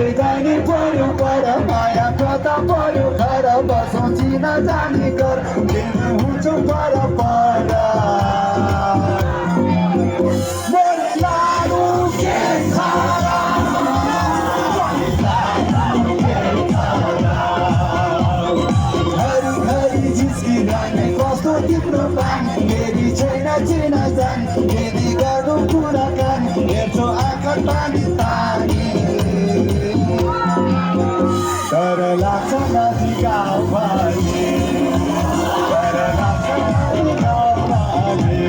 जाने पर्यो पर माया कता पर्यो घर बसौँ चिन जाने कर हुन्छ पर मोरी लाडु के खारा घरि झिस्किरहने कस्तो तिम्रो पानी फेरि छैन चिन जाने यदि गर्नु कुराकानी हेर्छौ आँखा पानी तानी तर लाग्छ नजिक आऊ भने तर लाग्छ नजिक आऊ भने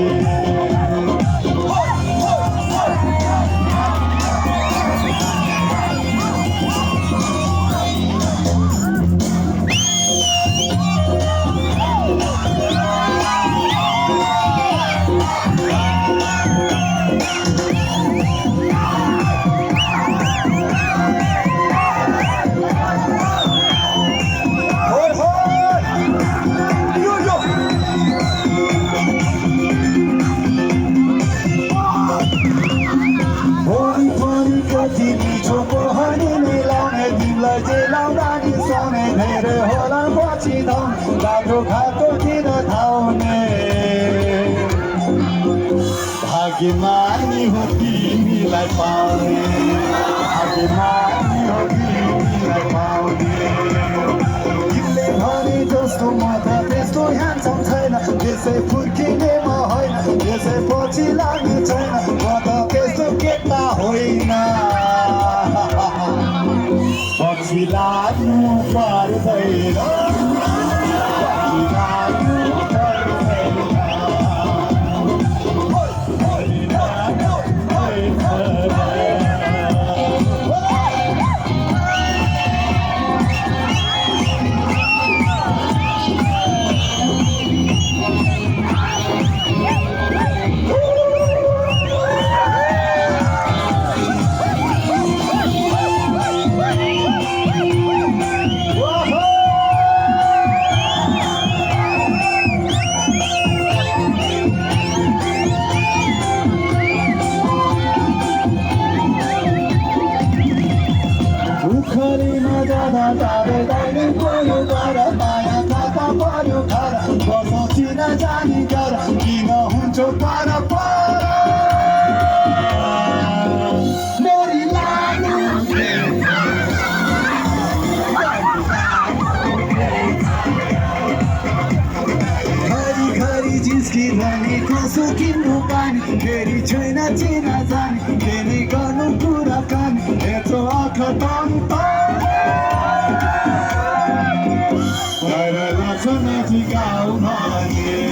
धेरै होला पछि बाटो घाटो किन धाउने भाग्यमानी हो तिमीलाई पाउने भाग्यमानी हो तिमीलाई पाउने तिमीले भने जस्तो म त त्यस्तो ह्यान्डसम छैन त्यसै फुर्किने म होइन त्यसै पछि लाग्ने छैन म त त्यस्तो केटा होइन पछि लाग्नु पर्दैन पछि लाग्नु दाइने पर्यो घर माया कता पर्यो घर बसौँ चिन जाने कर किन हुन्छ पर मोरी लाडु घरि घरि झिस्किरहने कसो किन्नु पानी फेरि छैन चिन जाने फेरि गर्नु कुराकानी हेर्छौ आँखा पानी नजिक आऊ भने